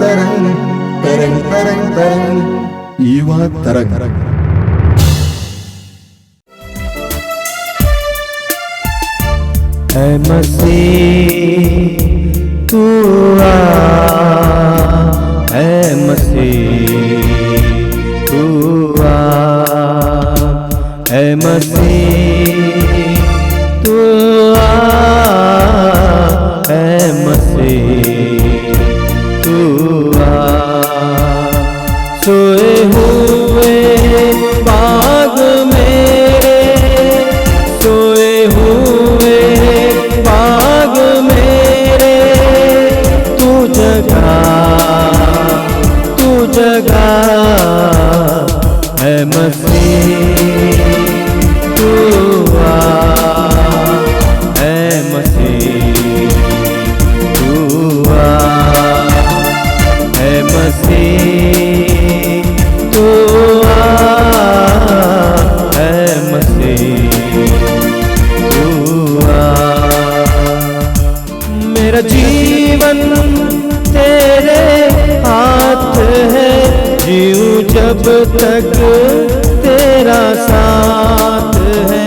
तरंग तरंग तरंग तरंग युवा तरंग। ऐ मसीह तू आ, ऐ मसीह तू आ, ऐ मसीह तू आ, ऐ मसीह तू आ। सोए हुए बाग मेरे, सोए हुए बाग मेरे, तू जगा है मसीह तू आ, है मसीह तू आ, है मसीह तू आ, है मसीह तू आ। मेरा जीवन तेरे हाथ है, जीऊं जब तक तेरा साथ है।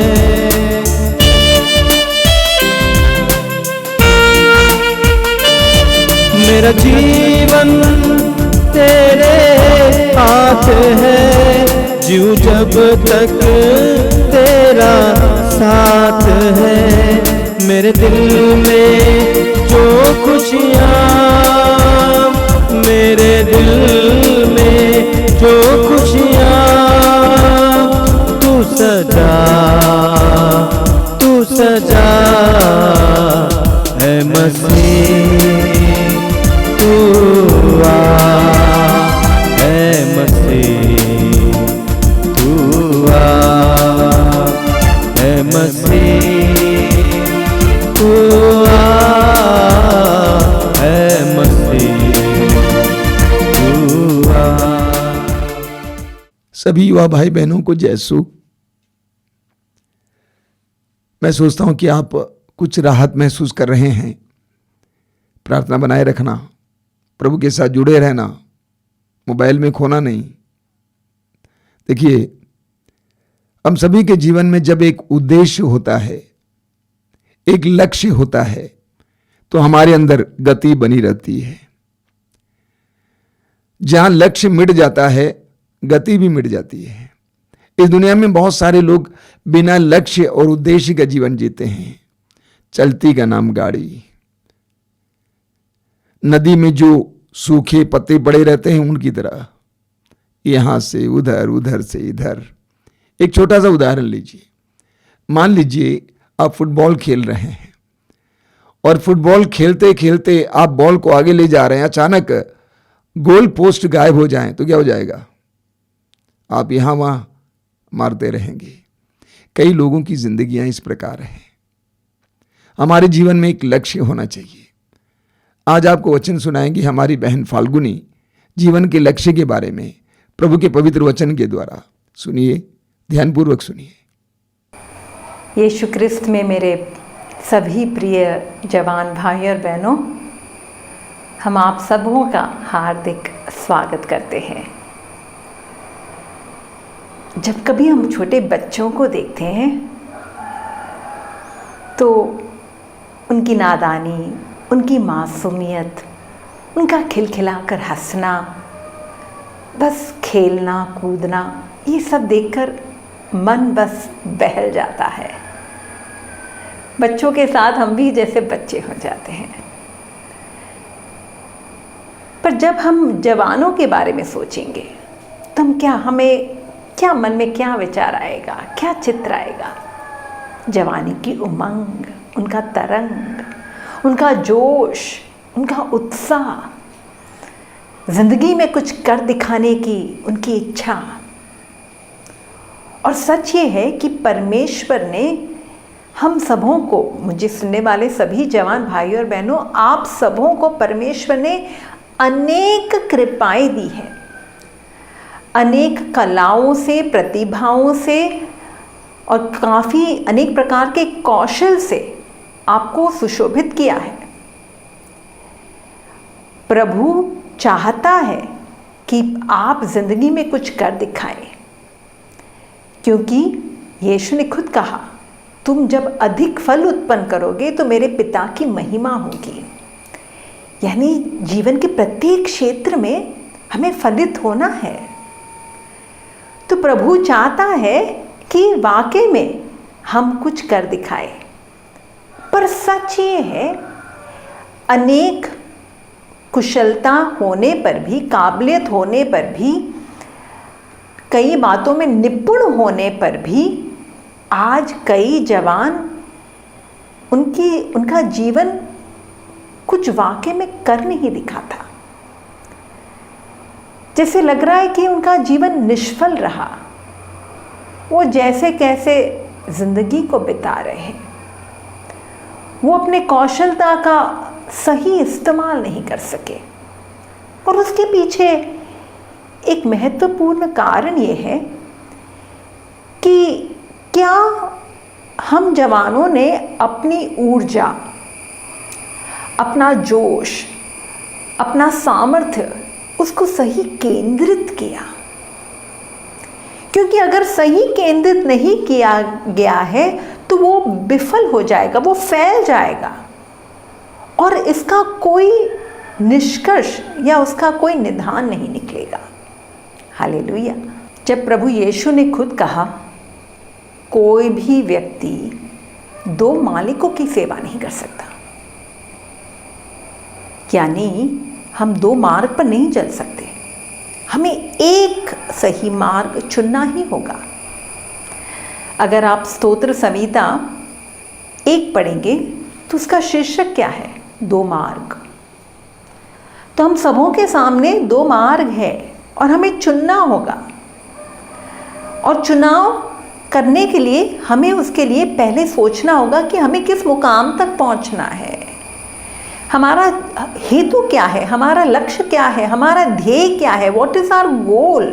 मेरा जीवन तेरे हाथ है, जीऊं जब तक तेरा साथ है। मेरे दिल में जो खुशियाँ, मेरे दिल में जो खुशियाँ, तू सजा है मसीह तू आ, है मसीह तू आ, है मसीह तू आ, है मसीह तू आ। सभी युवा भाई बहनों को जय सु। मैं सोचता हूं कि आप कुछ राहत महसूस कर रहे हैं। प्रार्थना बनाए रखना, प्रभु के साथ जुड़े रहना, मोबाइल में खोना नहीं। देखिए, हम सभी के जीवन में जब एक उद्देश्य होता है, एक लक्ष्य होता है, तो हमारे अंदर गति बनी रहती है। जहां लक्ष्य मिट जाता है, गति भी मिट जाती है। इस दुनिया में बहुत सारे लोग बिना लक्ष्य और उद्देश्य का जीवन जीते हैं। चलती का नाम गाड़ी। नदी में जो सूखे पत्ते पड़े रहते हैं उनकी तरह, यहां से उधर, उधर से इधर। एक छोटा सा उदाहरण लीजिए। मान लीजिए आप फुटबॉल खेल रहे हैं और फुटबॉल खेलते खेलते आप बॉल को आगे ले जा रहे हैं, अचानक गोल पोस्ट गायब हो जाए तो क्या हो जाएगा? आप यहां वहां मारते रहेंगे। कई लोगों की जिंदगियां इस प्रकार हैं। हमारे जीवन में एक लक्ष्य होना चाहिए। आज आपको वचन सुनाएंगे हमारी बहन फाल्गुनी, जीवन के लक्ष्य के बारे में प्रभु के पवित्र वचन के द्वारा। सुनिए, ध्यानपूर्वक सुनिए। यीशु क्रिस्त में मेरे सभी प्रिय जवान भाई और बहनों, हम आप सबों का हार्दिक स्वागत करते हैं। जब कभी हम छोटे बच्चों को देखते हैं तो उनकी नादानी, उनकी मासूमियत, उनका खिलखिलाकर हंसना, बस खेलना कूदना, ये सब देखकर मन बस बहल जाता है। बच्चों के साथ हम भी जैसे बच्चे हो जाते हैं। पर जब हम जवानों के बारे में सोचेंगे तो हमें क्या मन में क्या विचार आएगा, क्या चित्र आएगा? जवानी की उमंग, उनका तरंग, उनका जोश, उनका उत्साह, जिंदगी में कुछ कर दिखाने की उनकी इच्छा। और सच ये है कि परमेश्वर ने हम सबों को, मुझे सुनने वाले सभी जवान भाई और बहनों, आप सबों को परमेश्वर ने अनेक कृपाएं दी हैं। अनेक कलाओं से, प्रतिभाओं से और काफ़ी अनेक प्रकार के कौशल से आपको सुशोभित किया है। प्रभु चाहता है कि आप जिंदगी में कुछ कर दिखाएं, क्योंकि यीशु ने खुद कहा, तुम जब अधिक फल उत्पन्न करोगे तो मेरे पिता की महिमा होगी। यानी जीवन के प्रत्येक क्षेत्र में हमें फलित होना है। तो प्रभु चाहता है कि वाकई में हम कुछ कर दिखाएं। पर सच ये है, अनेक कुशलता होने पर भी, काबिलियत होने पर भी, कई बातों में निपुण होने पर भी आज कई जवान उनका जीवन कुछ वाकई में कर नहीं दिखाता। जैसे लग रहा है कि उनका जीवन निष्फल रहा, वो जैसे कैसे जिंदगी को बिता रहे हैं। वो अपने कौशलता का सही इस्तेमाल नहीं कर सके। और उसके पीछे एक महत्वपूर्ण कारण ये है कि क्या हम जवानों ने अपनी ऊर्जा, अपना जोश, अपना सामर्थ्य उसको सही केंद्रित किया? क्योंकि अगर सही केंद्रित नहीं किया गया है तो वो विफल हो जाएगा, वो फैल जाएगा और इसका कोई निष्कर्ष या उसका कोई निदान नहीं निकलेगा। हालेलुया। जब प्रभु यीशु ने खुद कहा, कोई भी व्यक्ति दो मालिकों की सेवा नहीं कर सकता, यानी हम दो मार्ग पर नहीं चल सकते, हमें एक सही मार्ग चुनना ही होगा। अगर आप स्तोत्र संहिता 1 पढ़ेंगे तो उसका शीर्षक क्या है? 2 मार्ग। तो हम सबों के सामने 2 मार्ग है और हमें चुनना होगा। और चुनाव करने के लिए हमें उसके लिए पहले सोचना होगा कि हमें किस मुकाम तक पहुंचना है, हमारा हेतु क्या है, हमारा लक्ष्य क्या है, हमारा ध्येय क्या है, व्हाट इज आवर गोल।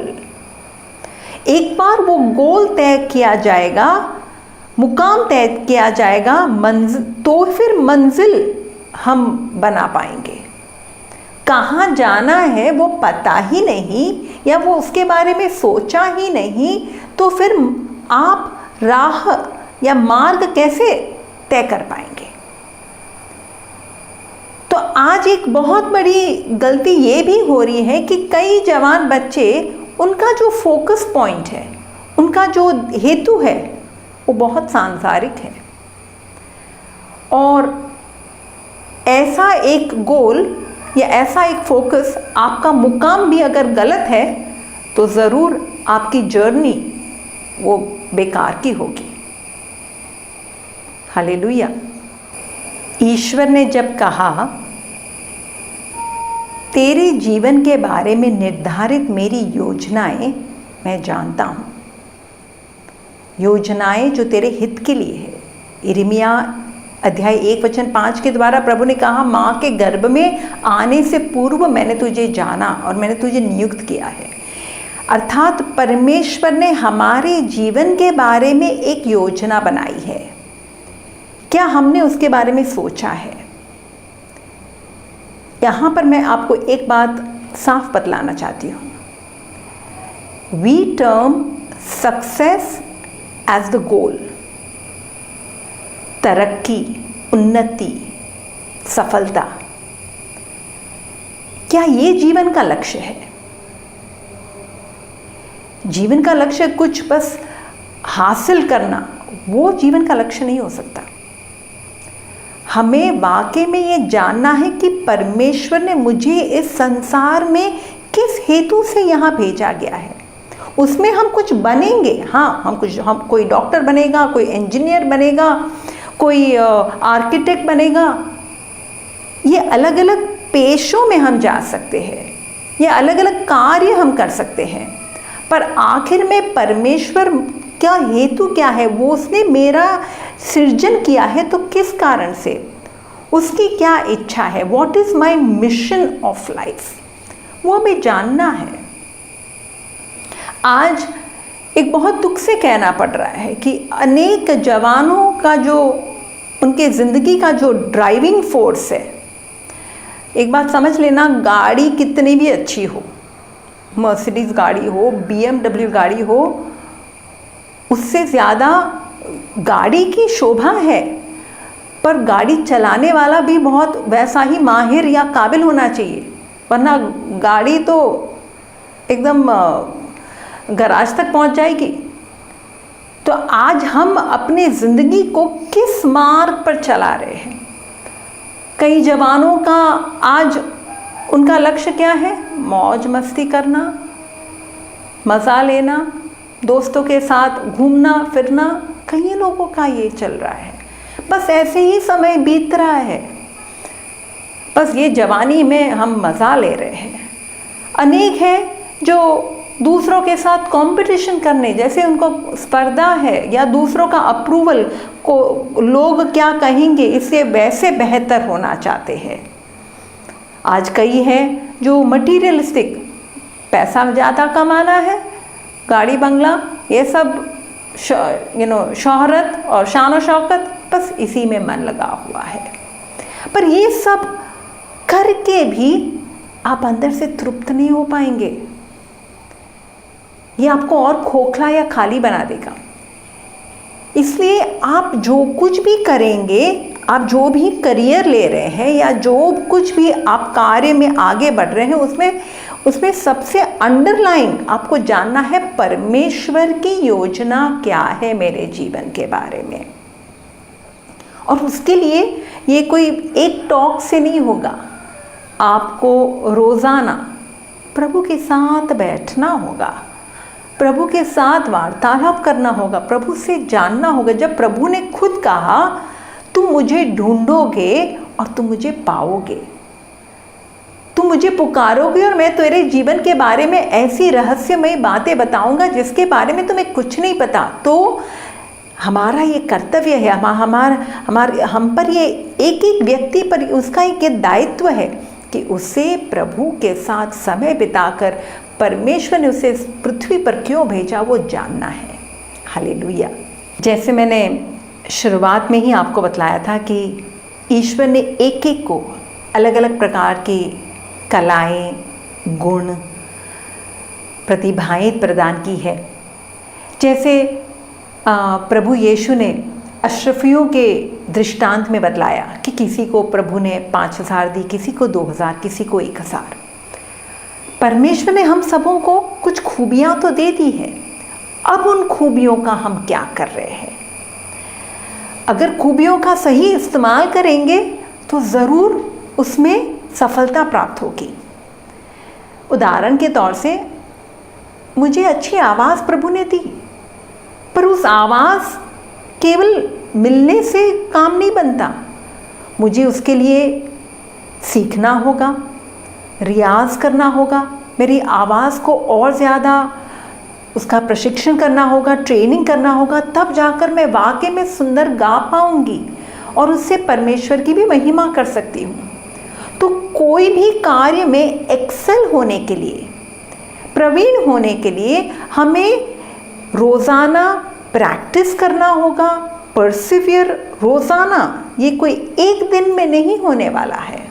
एक बार वो गोल तय किया जाएगा, मुकाम तय किया जाएगा, तो फिर मंजिल हम बना पाएंगे। कहाँ जाना है वो पता ही नहीं या वो उसके बारे में सोचा ही नहीं, तो फिर आप राह या मार्ग कैसे तय कर पाएंगे। तो आज एक बहुत बड़ी गलती ये भी हो रही है कि कई जवान बच्चे, उनका जो फोकस पॉइंट है, उनका जो हेतु है वो बहुत सांसारिक है। और ऐसा एक गोल या ऐसा एक फोकस, आपका मुकाम भी अगर गलत है तो ज़रूर आपकी जर्नी वो बेकार की होगी। हालेलुया। ईश्वर ने जब कहा, तेरे जीवन के बारे में निर्धारित मेरी योजनाएं मैं जानता हूँ, योजनाएं जो तेरे हित के लिए है। यिर्मयाह अध्याय 1:5 के द्वारा प्रभु ने कहा, माँ के गर्भ में आने से पूर्व मैंने तुझे जाना और मैंने तुझे नियुक्त किया है। अर्थात परमेश्वर ने हमारे जीवन के बारे में एक योजना बनाई है। क्या हमने उसके बारे में सोचा है? यहाँ पर मैं आपको एक बात साफ बतलाना चाहती हूँ। We term success as the goal. तरक्की, उन्नति, सफलता, क्या ये जीवन का लक्ष्य है? जीवन का लक्ष्य कुछ बस हासिल करना, वो जीवन का लक्ष्य नहीं हो सकता। हमें वाकई में ये जानना है कि परमेश्वर ने मुझे इस संसार में किस हेतु से यहाँ भेजा गया है। उसमें हम कुछ बनेंगे, हाँ, हम कोई डॉक्टर बनेगा, कोई इंजीनियर बनेगा, कोई आर्किटेक्ट बनेगा। ये अलग अलग पेशों में हम जा सकते हैं, ये अलग अलग कार्य हम कर सकते हैं, पर आखिर में परमेश्वर क्या हेतु क्या है, वो उसने मेरा सृजन किया है तो किस कारण से, उसकी क्या इच्छा है, what is my mission of life, वो हमें जानना है। आज एक बहुत दुख से कहना पड़ रहा है कि अनेक जवानों का जो उनके ज़िंदगी का जो ड्राइविंग फोर्स है, एक बात समझ लेना, गाड़ी कितनी भी अच्छी हो, मर्सिडीज गाड़ी हो, BMW गाड़ी हो, उससे ज़्यादा गाड़ी की शोभा है, पर गाड़ी चलाने वाला भी बहुत वैसा ही माहिर या काबिल होना चाहिए, वरना गाड़ी तो एकदम गराज तक पहुंच जाएगी। तो आज हम अपनी ज़िंदगी को किस मार्ग पर चला रहे हैं? कई जवानों का आज उनका लक्ष्य क्या है? मौज मस्ती करना, मज़ा लेना, दोस्तों के साथ घूमना फिरना, कई लोगों का ये चल रहा है। बस ऐसे ही समय बीत रहा है, बस ये जवानी में हम मज़ा ले रहे हैं। अनेक हैं जो दूसरों के साथ कंपटीशन करने, जैसे उनको स्पर्धा है या दूसरों का अप्रूवल को, लोग क्या कहेंगे, इससे वैसे बेहतर होना चाहते हैं। आज कई हैं जो मटीरियलिस्टिक, पैसा ज़्यादा कमाना है, गाड़ी बंगला, ये सब शोहरत और शान और शौकत, बस इसी में मन लगा हुआ है। पर ये सब करके भी आप अंदर से तृप्त नहीं हो पाएंगे, ये आपको और खोखला या खाली बना देगा। इसलिए आप जो कुछ भी करेंगे, आप जो भी करियर ले रहे हैं या जो कुछ भी आप कार्य में आगे बढ़ रहे हैं, उसमें सबसे अंडरलाइन आपको जानना है परमेश्वर की योजना क्या है मेरे जीवन के बारे में। और उसके लिए ये कोई एक टॉक से नहीं होगा, आपको रोज़ाना प्रभु के साथ बैठना होगा, प्रभु के साथ वार्तालाप करना होगा, प्रभु से जानना होगा। जब प्रभु ने खुद कहा तुम मुझे ढूंढोगे और तुम मुझे पाओगे, तुम मुझे पुकारोगे और मैं तेरे जीवन के बारे में ऐसी रहस्यमयी बातें बताऊंगा जिसके बारे में तुम्हें कुछ नहीं पता, तो हमारा ये कर्तव्य है, हम पर ये एक एक व्यक्ति पर उसका एक दायित्व है कि उसे प्रभु के साथ समय बिताकर परमेश्वर ने उसे इस पृथ्वी पर क्यों भेजा वो जानना है। हालेलुया। जैसे मैंने शुरुआत में ही आपको बतलाया था कि ईश्वर ने एक एक को अलग अलग प्रकार की कलाएं, गुण, प्रतिभाएं प्रदान की है। जैसे प्रभु यीशु ने अशरफियों के दृष्टांत में बतलाया कि किसी को प्रभु ने 5,000 दी, किसी को 2,000, किसी को 1,000। परमेश्वर ने हम सबों को कुछ खूबियां तो दे दी है, अब उन खूबियों का हम क्या कर रहे हैं? अगर खूबियों का सही इस्तेमाल करेंगे तो ज़रूर उसमें सफलता प्राप्त होगी। उदाहरण के तौर से मुझे अच्छी आवाज़ प्रभु ने दी, पर उस आवाज़ केवल मिलने से काम नहीं बनता, मुझे उसके लिए सीखना होगा, रियाज़ करना होगा, मेरी आवाज़ को और ज़्यादा उसका प्रशिक्षण करना होगा, ट्रेनिंग करना होगा, तब जाकर मैं वाकई में सुंदर गा पाऊंगी और उससे परमेश्वर की भी महिमा कर सकती हूँ। तो कोई भी कार्य में एक्सेल होने के लिए, प्रवीण होने के लिए हमें रोज़ाना प्रैक्टिस करना होगा, परसिवियर रोज़ाना, ये कोई एक दिन में नहीं होने वाला है।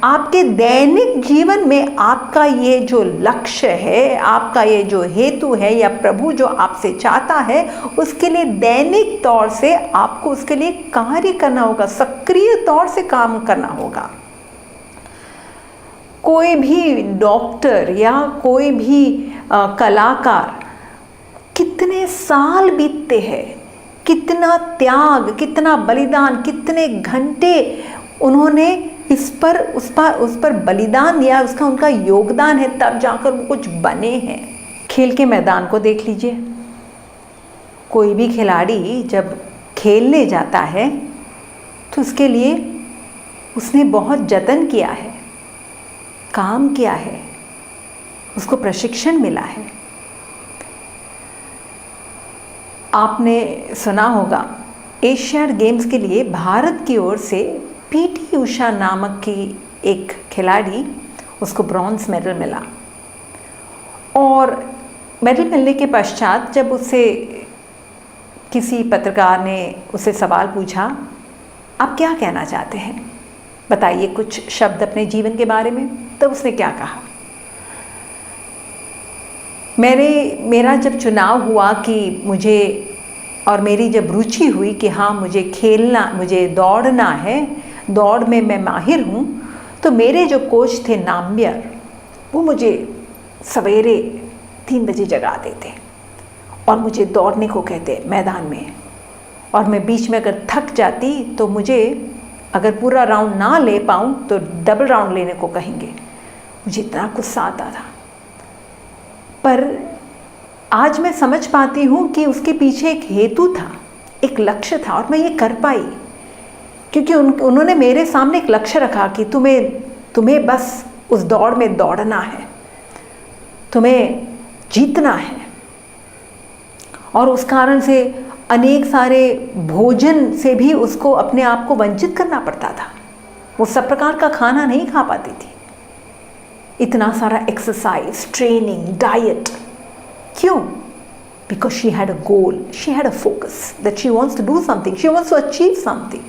आपके दैनिक जीवन में आपका ये जो लक्ष्य है, आपका ये जो हेतु है या प्रभु जो आपसे चाहता है, उसके लिए दैनिक तौर से आपको उसके लिए कार्य करना होगा, सक्रिय तौर से काम करना होगा। कोई भी डॉक्टर या कोई भी कलाकार, कितने साल बीतते हैं, कितना त्याग, कितना बलिदान, कितने घंटे उन्होंने उस पर बलिदान दिया, उसका उनका योगदान है, तब जाकर वो कुछ बने हैं। खेल के मैदान को देख लीजिए, कोई भी खिलाड़ी जब खेलने जाता है तो उसके लिए उसने बहुत जतन किया है, काम किया है, उसको प्रशिक्षण मिला है। आपने सुना होगा एशियाड गेम्स के लिए भारत की ओर से पीटी उषा नामक की एक खिलाड़ी, उसको ब्रॉन्ज मेडल मिला। और मेडल मिलने के पश्चात जब उससे किसी पत्रकार ने उससे सवाल पूछा, आप क्या कहना चाहते हैं? बताइए कुछ शब्द अपने जीवन के बारे में। तब उसने क्या कहा, मेरा जब चुनाव हुआ कि मुझे, और मेरी जब रुचि हुई कि हाँ मुझे खेलना, मुझे दौड़ना है, दौड़ में मैं माहिर हूँ, तो मेरे जो कोच थे नाम्बियर, वो मुझे सवेरे 3 बजे जगाते थे और मुझे दौड़ने को कहते मैदान में। और मैं बीच में अगर थक जाती तो मुझे, अगर पूरा राउंड ना ले पाऊँ तो डबल राउंड लेने को कहेंगे। मुझे इतना गुस्सा आता था, पर आज मैं समझ पाती हूँ कि उसके पीछे एक हेतु था, एक लक्ष्य था, और मैं ये कर पाई क्योंकि उन्होंने मेरे सामने एक लक्ष्य रखा कि तुम्हें बस उस दौड़ में दौड़ना है, तुम्हें जीतना है। और उस कारण से अनेक सारे भोजन से भी उसको अपने आप को वंचित करना पड़ता था। वो सब प्रकार का खाना नहीं खा पाती थी। इतना सारा एक्सरसाइज, ट्रेनिंग, डाइट, क्यों? Because she had a goal, she had a focus that she wants to do something, she wants to achieve something.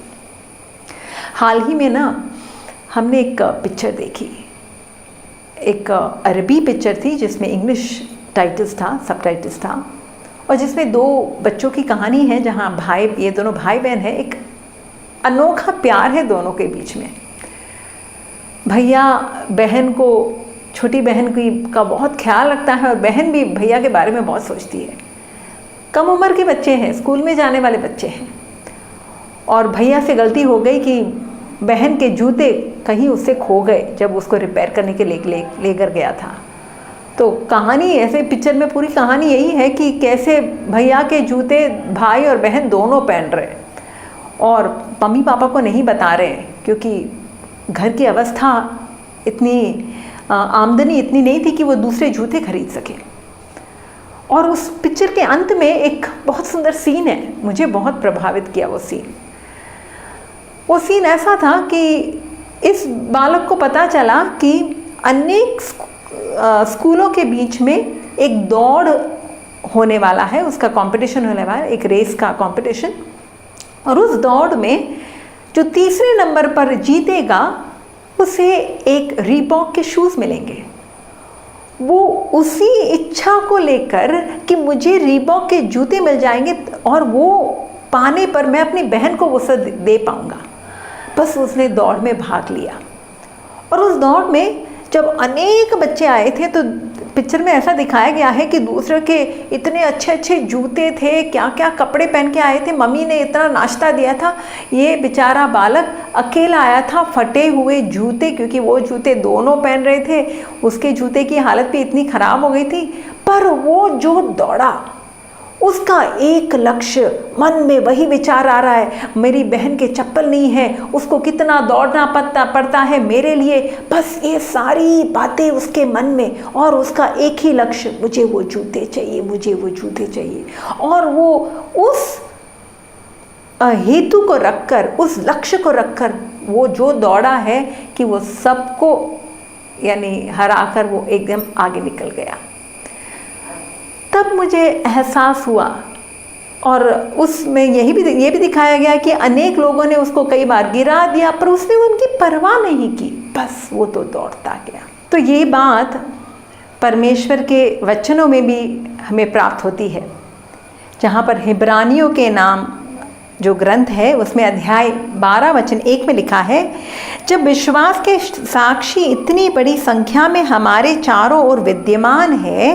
हाल ही में ना हमने एक पिक्चर देखी, एक अरबी पिक्चर थी जिसमें इंग्लिश टाइटल्स था, सब टाइटल्स था, और जिसमें 2 बच्चों की कहानी है जहाँ ये दोनों भाई बहन हैं। एक अनोखा प्यार है दोनों के बीच में। भैया बहन को, छोटी बहन का बहुत ख्याल रखता है और बहन भी भैया के बारे में बहुत सोचती है। कम उम्र के बच्चे हैं, स्कूल में जाने वाले बच्चे हैं, और भैया से गलती हो गई कि बहन के जूते कहीं उससे खो गए जब उसको रिपेयर करने के लेकर गया था। तो कहानी ऐसे, पिक्चर में पूरी कहानी यही है कि कैसे भैया के जूते भाई और बहन दोनों पहन रहे और मम्मी पापा को नहीं बता रहे क्योंकि घर की अवस्था इतनी, आमदनी इतनी नहीं थी कि वो दूसरे जूते खरीद सके। और उस पिक्चर के अंत में एक बहुत सुंदर सीन है, मुझे बहुत प्रभावित किया वो सीन। वो सीन ऐसा था कि इस बालक को पता चला कि अनेक स्कूलों के बीच में एक दौड़ होने वाला है, उसका कंपटीशन होने वाला है, एक रेस का कंपटीशन। और उस दौड़ में जो तीसरे नंबर पर जीतेगा उसे एक रीबॉक के शूज़ मिलेंगे। वो उसी इच्छा को लेकर कि मुझे रीबॉक के जूते मिल जाएंगे और वो पाने पर मैं अपनी बहन को वो सब दे पाऊँगा, बस उसने दौड़ में भाग लिया। और उस दौड़ में जब अनेक बच्चे आए थे तो पिक्चर में ऐसा दिखाया गया है कि दूसरे के इतने अच्छे अच्छे जूते थे, क्या क्या कपड़े पहन के आए थे, मम्मी ने इतना नाश्ता दिया था, ये बेचारा बालक अकेला आया था फटे हुए जूते, क्योंकि वो जूते दोनों पहन रहे थे, उसके जूते की हालत भी इतनी ख़राब हो गई थी। पर वो जो दौड़ा, उसका एक लक्ष्य, मन में वही विचार आ रहा है, मेरी बहन के चप्पल नहीं है, उसको कितना दौड़ना पड़ता है मेरे लिए, बस ये सारी बातें उसके मन में, और उसका एक ही लक्ष्य, मुझे वो जूते चाहिए, मुझे वो जूते चाहिए। और वो उस हेतु को रखकर, उस लक्ष्य को रखकर वो जो दौड़ा है कि वो सबको यानी हराकर वो एकदम आगे निकल गया। तब मुझे एहसास हुआ, और उसमें ये भी दिखाया गया कि अनेक लोगों ने उसको कई बार गिरा दिया पर उसने उनकी परवाह नहीं की, बस वो तो दौड़ता गया। तो ये बात परमेश्वर के वचनों में भी हमें प्राप्त होती है, जहाँ पर हिब्रानियों के नाम जो ग्रंथ है उसमें अध्याय 12 वचन 1 में लिखा है, जब विश्वास के साक्षी इतनी बड़ी संख्या में हमारे चारों ओर विद्यमान है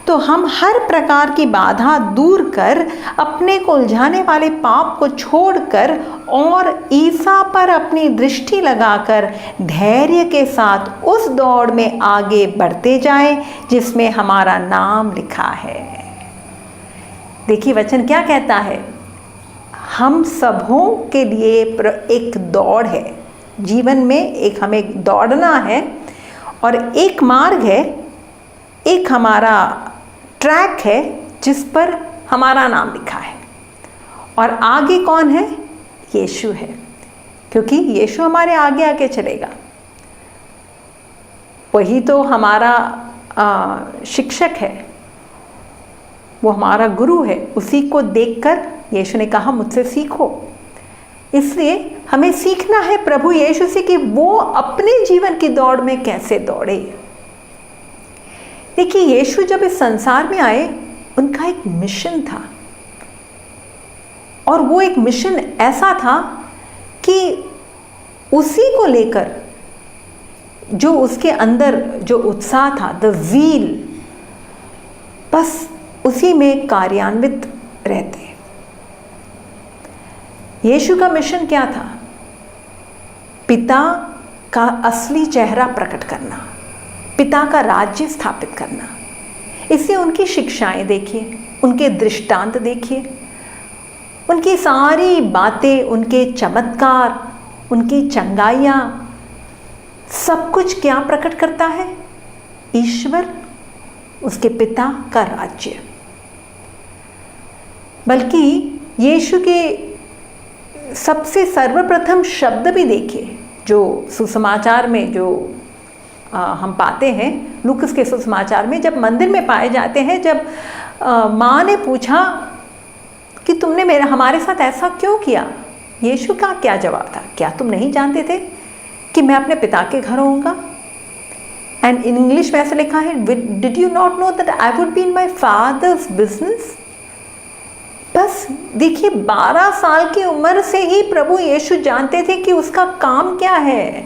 तो हम हर प्रकार की बाधा दूर कर अपने को उलझाने वाले पाप को छोड़कर और ईसा पर अपनी दृष्टि लगाकर धैर्य के साथ उस दौड़ में आगे बढ़ते जाएं जिसमें हमारा नाम लिखा है। देखिए वचन क्या कहता है, हम सबों के लिए एक दौड़ है, जीवन में एक हमें दौड़ना है, और एक मार्ग है, एक हमारा ट्रैक है जिस पर हमारा नाम लिखा है। और आगे कौन है? यीशु है, क्योंकि यीशु हमारे आगे आगे चलेगा, वही तो हमारा शिक्षक है, वो हमारा गुरु है। उसी को देखकर यीशु ने कहा मुझसे सीखो। इसलिए हमें सीखना है प्रभु यीशु से कि वो अपने जीवन की दौड़ में कैसे दौड़े। देखिए, यीशु जब इस संसार में आए, उनका एक मिशन था, और वो एक मिशन ऐसा था कि उसी को लेकर जो उसके अंदर जो उत्साह था, द ज़ील, बस उसी में कार्यान्वित रहते। यीशु का मिशन क्या था? पिता का असली चेहरा प्रकट करना, पिता का राज्य स्थापित करना। इससे उनकी शिक्षाएं देखिए, उनके दृष्टांत देखिए, उनकी सारी बातें, उनके चमत्कार, उनकी चंगाइयाँ, सब कुछ क्या प्रकट करता है? ईश्वर, उसके पिता का राज्य। बल्कि यीशु के सबसे सर्वप्रथम शब्द भी देखिए जो सुसमाचार में जो हम पाते हैं, लूकस के सुसमाचार में जब मंदिर में पाए जाते हैं, जब माँ ने पूछा कि तुमने हमारे साथ ऐसा क्यों किया, यीशु का क्या जवाब था? क्या तुम नहीं जानते थे कि मैं अपने पिता के घर होऊंगा? एंड इन इंग्लिश में ऐसा लिखा है, did you not know that I would be in my father's business? बस देखिए, 12 साल की उम्र से ही प्रभु यीशु जानते थे कि उसका काम क्या है,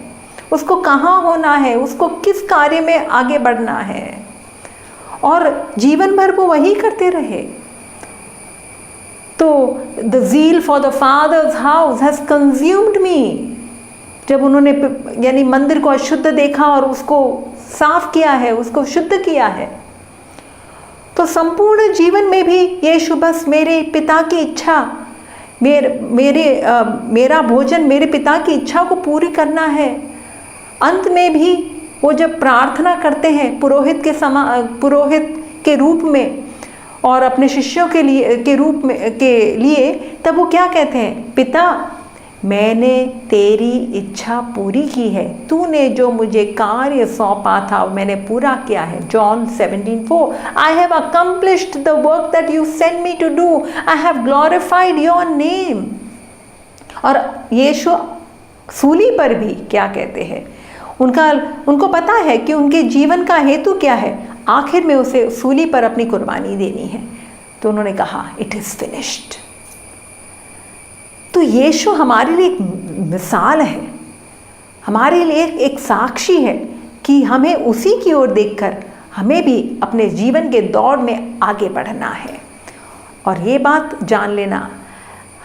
उसको कहाँ होना है, उसको किस कार्य में आगे बढ़ना है, और जीवन भर वो वही करते रहे। तो the zeal for the father's house has consumed me. जब उन्होंने यानी मंदिर को अशुद्ध देखा और उसको साफ किया है, उसको शुद्ध किया है, तो संपूर्ण जीवन में भी यीशु बस मेरे पिता की इच्छा, मेरा भोजन मेरे पिता की इच्छा को पूरी करना है। अंत में भी वो जब प्रार्थना करते हैं पुरोहित के रूप में और अपने शिष्यों के लिए तब वो क्या कहते हैं? पिता, मैंने तेरी इच्छा पूरी की है, तूने जो मुझे कार्य सौंपा था मैंने पूरा किया है। John 17:4, I have accomplished the work that you sent me to do, I have glorified your name. और यीशु सूली पर भी क्या कहते हैं? उनको पता है कि उनके जीवन का हेतु क्या है, आखिर में उसे सूली पर अपनी कुर्बानी देनी है, तो उन्होंने कहा इट इज़ फिनिश्ड। तो यीशु हमारे लिए एक मिसाल है, हमारे लिए एक साक्षी है कि हमें उसी की ओर देखकर हमें भी अपने जीवन के दौड़ में आगे बढ़ना है। और ये बात जान लेना,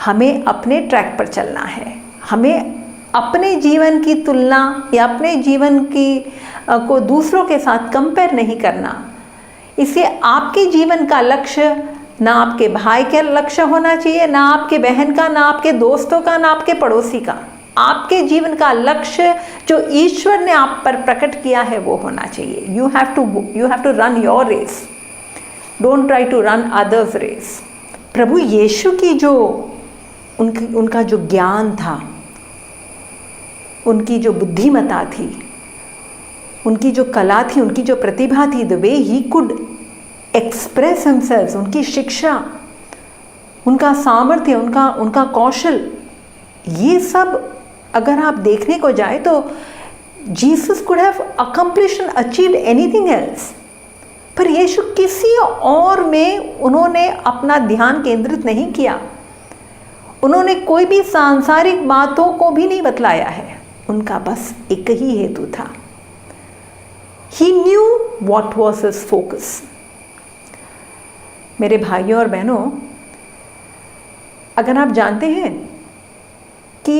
हमें अपने ट्रैक पर चलना है, हमें अपने जीवन की तुलना या अपने जीवन को दूसरों के साथ कंपेयर नहीं करना। इससे आपके जीवन का लक्ष्य ना आपके भाई का लक्ष्य होना चाहिए, ना आपके बहन का, ना आपके दोस्तों का, ना आपके पड़ोसी का। आपके जीवन का लक्ष्य जो ईश्वर ने आप पर प्रकट किया है वो होना चाहिए। You have to run your race, don't try to run others race. प्रभु यीशु की जो उनका जो ज्ञान था, उनकी जो बुद्धिमता थी, उनकी जो कला थी, उनकी जो प्रतिभा थी, the way he could express himself, उनकी शिक्षा, उनका सामर्थ्य, उनका कौशल, ये सब अगर आप देखने को जाए तो Jesus could have accomplished and achieved anything else. पर यीशु किसी और में उन्होंने अपना ध्यान केंद्रित नहीं किया, उन्होंने कोई भी सांसारिक बातों को भी नहीं बतलाया है, उनका बस एक ही हेतु था। He knew what was his focus। मेरे भाइयों और बहनों, अगर आप जानते हैं कि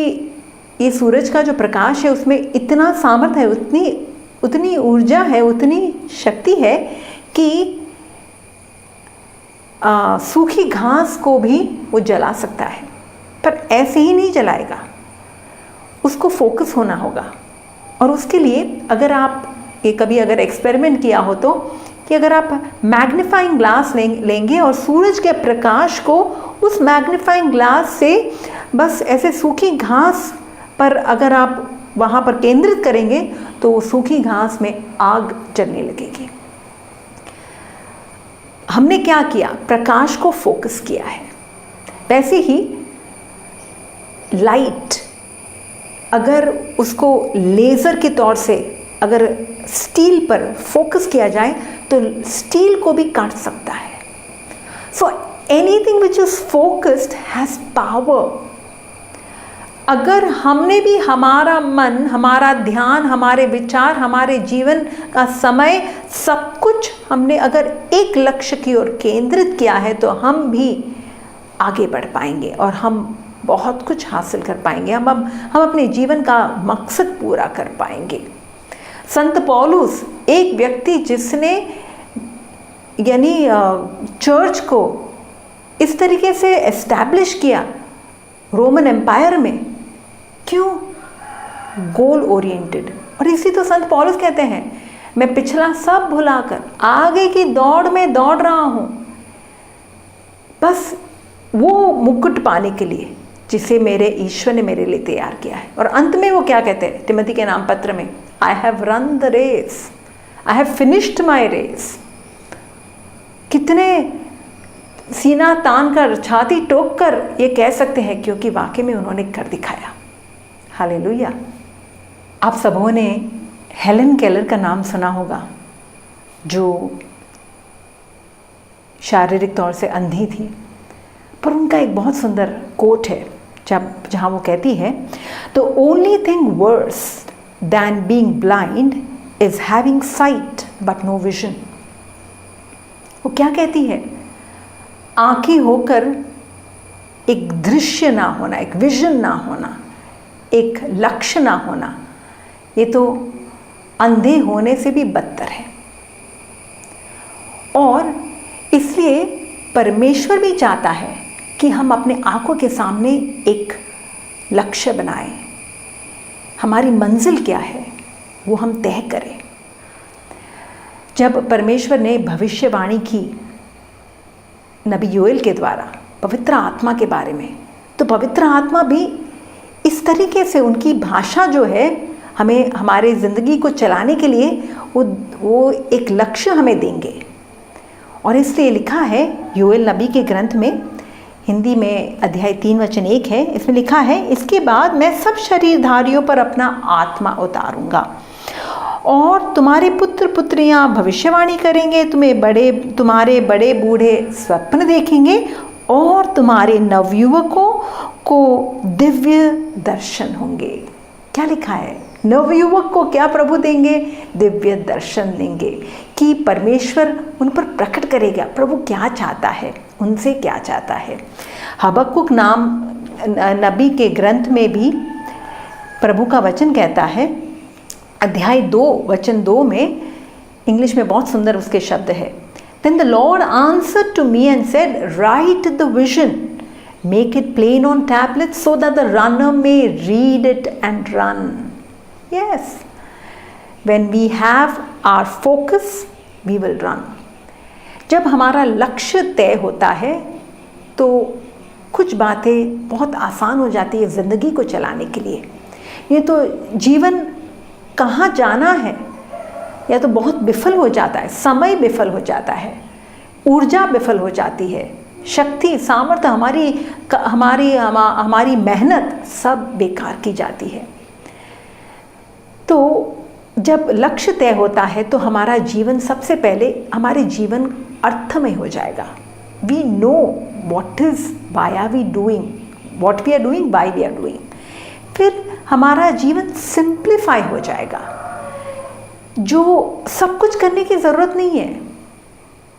ये सूरज का जो प्रकाश है उसमें इतना सामर्थ्य है, उतनी ऊर्जा है, उतनी शक्ति है कि सूखी घास को भी वो जला सकता है, पर ऐसे ही नहीं जलाएगा, उसको फोकस होना होगा। और उसके लिए अगर आप ये कभी अगर एक्सपेरिमेंट किया हो तो कि अगर आप मैग्नीफाइंग ग्लास लेंगे और सूरज के प्रकाश को उस मैग्नीफाइंग ग्लास से बस ऐसे सूखी घास पर अगर आप वहाँ पर केंद्रित करेंगे तो सूखी घास में आग जलने लगेगी। हमने क्या किया? प्रकाश को फोकस किया है। वैसे ही लाइट अगर उसको लेज़र के तौर से अगर स्टील पर फोकस किया जाए तो स्टील को भी काट सकता है। So anything which is focused has power. अगर हमने भी हमारा मन, हमारा ध्यान, हमारे विचार, हमारे जीवन का समय, सब कुछ हमने अगर एक लक्ष्य की ओर केंद्रित किया है तो हम भी आगे बढ़ पाएंगे और हम बहुत कुछ हासिल कर पाएंगे। हम अपने जीवन का मकसद पूरा कर पाएंगे। संत पौलुस एक व्यक्ति जिसने यानी चर्च को इस तरीके से एस्टैब्लिश किया रोमन एम्पायर में, क्यों? Goal oriented. और इसी तो संत पौलुस कहते हैं, मैं पिछला सब भुलाकर आगे की दौड़ में दौड़ रहा हूँ, बस वो मुकुट पाने के लिए जिसे मेरे ईश्वर ने मेरे लिए तैयार किया है। और अंत में वो क्या कहते हैं तिमोथी के नाम पत्र में, I have run the race, I have finished my race. कितने सीना तान कर, छाती टोक कर ये कह सकते हैं, क्योंकि वाकई में उन्होंने कर दिखाया। हालेलुया। आप सबों ने हेलन केलर का नाम सुना होगा, जो शारीरिक तौर से अंधी थी, पर उनका एक बहुत सुंदर कोट है जहाँ वो कहती है, the only thing worse than being blind is having sight but no vision. वो क्या कहती है? आंखें होकर एक दृश्य ना होना, एक विजन ना होना, एक लक्ष्य ना होना, ये तो अंधे होने से भी बदतर है। और इसलिए परमेश्वर भी चाहता है कि हम अपने आंखों के सामने एक लक्ष्य बनाएं। हमारी मंजिल क्या है वो हम तय करें। जब परमेश्वर ने भविष्यवाणी की नबी योएल के द्वारा पवित्र आत्मा के बारे में, तो पवित्र आत्मा भी इस तरीके से, उनकी भाषा जो है, हमें हमारे ज़िंदगी को चलाने के लिए वो एक लक्ष्य हमें देंगे। और इसलिए लिखा है योएल नबी के ग्रंथ में, हिंदी में अध्याय 3:1 है, इसमें लिखा है, इसके बाद मैं सब शरीरधारियों पर अपना आत्मा उतारूंगा और तुम्हारे पुत्र पुत्रियां भविष्यवाणी करेंगे, तुम्हारे बड़े बूढ़े स्वप्न देखेंगे और तुम्हारे नवयुवकों को दिव्य दर्शन होंगे। क्या लिखा है? नवयुवक को क्या प्रभु देंगे? दिव्य दर्शन देंगे, कि परमेश्वर उन पर प्रकट करेगा प्रभु क्या चाहता है, उनसे क्या चाहता है। हबक्कुक नाम नबी के ग्रंथ में भी प्रभु का वचन कहता है, अध्याय 2:2 में, इंग्लिश में बहुत सुंदर उसके शब्द है, Then the Lord answered to me and said, write the vision, make it plain on tablets so that the runner may read it and run. Yes, when we have our focus, we will run. जब हमारा लक्ष्य तय होता है तो कुछ बातें बहुत आसान हो जाती है ज़िंदगी को चलाने के लिए। ये तो जीवन कहाँ जाना है या तो बहुत विफल हो जाता है, समय विफल हो जाता है, ऊर्जा विफल हो जाती है, शक्ति, सामर्थ्य, हमारी मेहनत सब बेकार की जाती है। तो जब लक्ष्य तय होता है तो हमारा जीवन, सबसे पहले हमारे जीवन अर्थमय हो जाएगा। We know what is why are we doing, what we are doing, why we are doing. फिर हमारा जीवन सिंप्लीफाई हो जाएगा, जो सब कुछ करने की ज़रूरत नहीं है।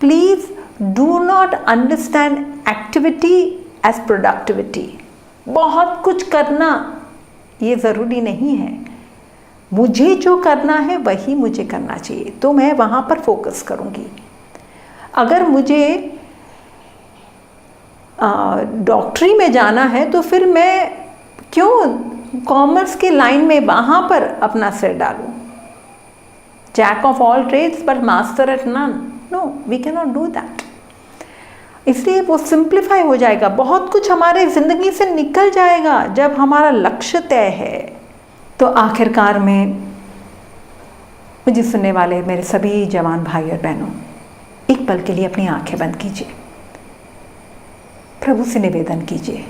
Please do not understand activity as productivity. बहुत कुछ करना ये ज़रूरी नहीं है। मुझे जो करना है वही मुझे करना चाहिए, तो मैं वहाँ पर फोकस करूँगी। अगर मुझे डॉक्टरी में जाना है तो फिर मैं क्यों कॉमर्स के लाइन में वहाँ पर अपना सिर डालूँ? Jack of all trades but master at none. No, we can not do that. इसलिए वो सिंप्लीफाई हो जाएगा, बहुत कुछ हमारे ज़िंदगी से निकल जाएगा जब हमारा लक्ष्य तय है। तो आखिरकार में मुझे सुनने वाले मेरे सभी जवान भाई और बहनों, एक पल के लिए अपनी आंखें बंद कीजिए, प्रभु से निवेदन कीजिए,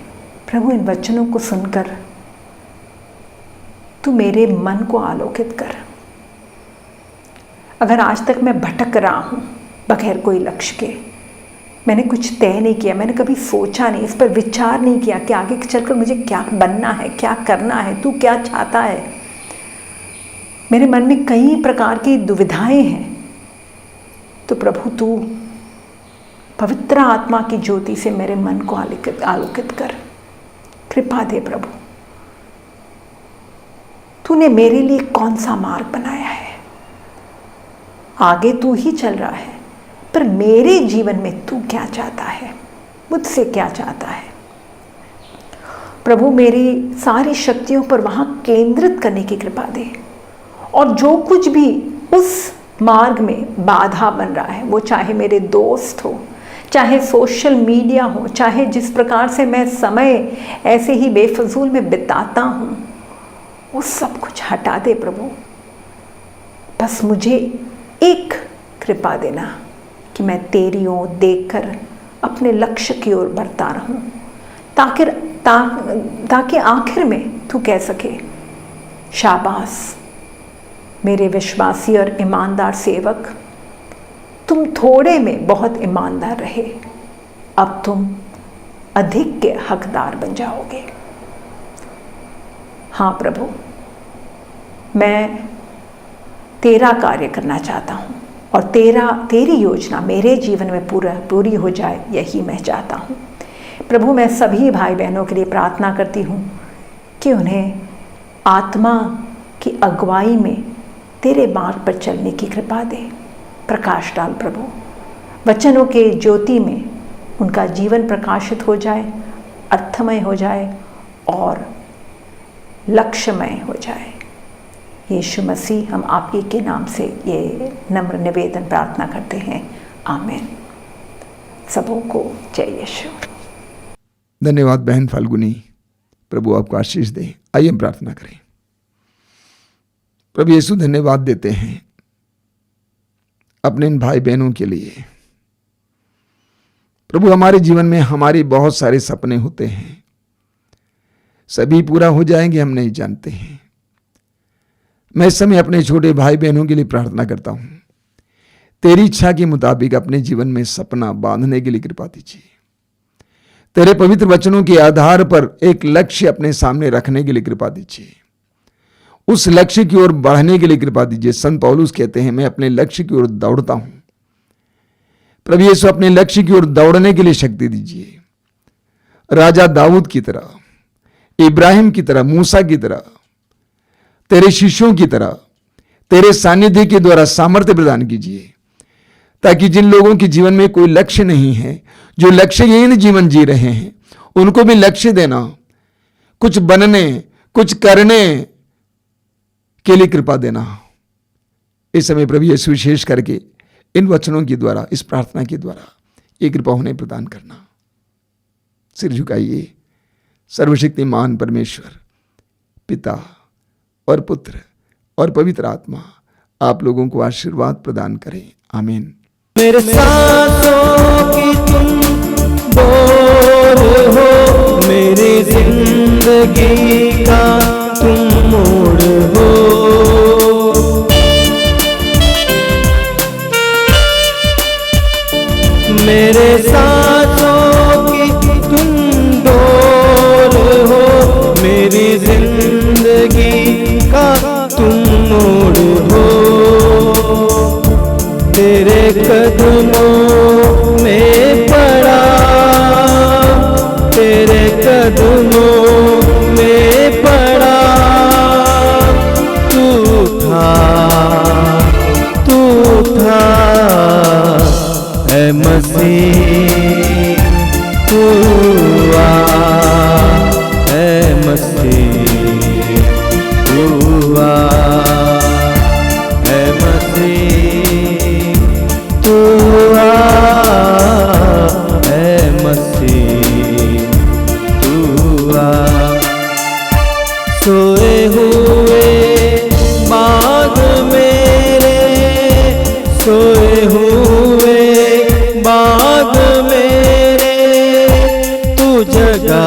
प्रभु इन वचनों को सुनकर तू मेरे मन को आलोकित कर। अगर आज तक मैं भटक रहा हूँ बगैर कोई लक्ष्य के, मैंने कुछ तय नहीं किया, मैंने कभी सोचा नहीं, इस पर विचार नहीं किया कि आगे चलकर मुझे क्या बनना है, क्या करना है, तू क्या चाहता है, मेरे मन में कई प्रकार की दुविधाएं हैं, तो प्रभु तू पवित्र आत्मा की ज्योति से मेरे मन को आलोकित कर, कृपा दे प्रभु। तूने मेरे लिए कौन सा मार्ग बनाया है, आगे तू ही चल रहा है, पर मेरे जीवन में तू क्या चाहता है, मुझसे क्या चाहता है। प्रभु मेरी सारी शक्तियों पर वहाँ केंद्रित करने की कृपा दे, और जो कुछ भी उस मार्ग में बाधा बन रहा है, वो चाहे मेरे दोस्त हो, चाहे सोशल मीडिया हो, चाहे जिस प्रकार से मैं समय ऐसे ही बेफजूल में बिताता हूँ, वो सब कुछ हटा दे प्रभु। बस मुझे एक कृपा देना कि मैं तेरी ओर देखकर अपने लक्ष्य की ओर बढ़ता रहूं, ताकि आखिर में तू कह सके, शाबाश मेरे विश्वासी और ईमानदार सेवक, तुम थोड़े में बहुत ईमानदार रहे, अब तुम अधिक के हकदार बन जाओगे। हाँ प्रभु, मैं तेरा कार्य करना चाहता हूँ, और तेरी योजना मेरे जीवन में पूरी हो जाए, यही मैं चाहता हूँ। प्रभु मैं सभी भाई बहनों के लिए प्रार्थना करती हूँ कि उन्हें आत्मा की अगुवाई में तेरे मार्ग पर चलने की कृपा दे, प्रकाश डाल प्रभु। वचनों के ज्योति में उनका जीवन प्रकाशित हो जाए, अर्थमय हो जाए और लक्ष्यमय हो जाए। यीशु मसीह, हम आपके के नाम से ये नम्र निवेदन प्रार्थना करते हैं, आमीन। सबों को जय यीशु। धन्यवाद बहन फाल्गुनी, प्रभु आपको आशीष दे। आइए हम प्रार्थना करें। प्रभु यीशु, धन्यवाद देते हैं अपने इन भाई बहनों के लिए। प्रभु हमारे जीवन में हमारे बहुत सारे सपने होते हैं, सभी पूरा हो जाएंगे हम नहीं जानते हैं। मैं इस समय अपने छोटे भाई बहनों के लिए प्रार्थना करता हूं, तेरी इच्छा के मुताबिक अपने जीवन में सपना बांधने के लिए कृपा दीजिए। तेरे पवित्र वचनों के आधार पर एक लक्ष्य अपने सामने रखने के लिए कृपा दीजिए, उस लक्ष्य की ओर बढ़ने के लिए कृपा दीजिए। संत पौलुस कहते हैं, मैं अपने लक्ष्य की ओर दौड़ता हूं। प्रभु यीशु, अपने लक्ष्य की ओर दौड़ने के लिए शक्ति दीजिए। राजा दाऊद की तरह, इब्राहिम की तरह, मूसा की तरह, तेरे शिष्यों की तरह तेरे सानिध्य के द्वारा सामर्थ्य प्रदान कीजिए, ताकि जिन लोगों के जीवन में कोई लक्ष्य नहीं है, जो लक्ष्यहीन जीवन जी रहे हैं, उनको भी लक्ष्य देना, कुछ बनने, कुछ करने के लिए कृपा देना। इस समय प्रभु यीशु विशेष करके इन वचनों के द्वारा, इस प्रार्थना के द्वारा ये कृपा उन्हें प्रदान करना। सिर झुकाइए। सर्वशक्तिमान परमेश्वर पिता और पुत्र और पवित्र आत्मा आप लोगों को आशीर्वाद प्रदान करें, आमीन। मेरे सांसों की तुम बोल हो, मेरी जिंदगी का तुम मोड़ हो। मेरे सांसों की तुम डोर हो, मेरी जिंदगी का तुम मोड़ हो। तेरे कदमों में पड़ा, तेरे कदमों में पड़ा, तू था ऐ मसीह, तू आ ऐ मसीह, तू आ ऐ मसीह, तू आ ऐ मसीह, तू आ। सोए हुए बाग मेरे, सोए हुए बाग मेरे, तू जगा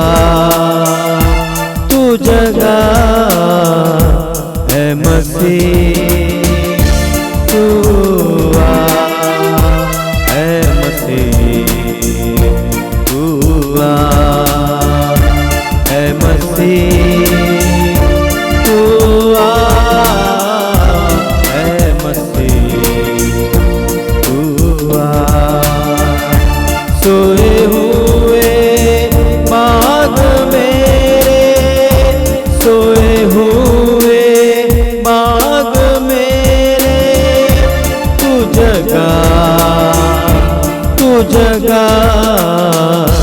जगा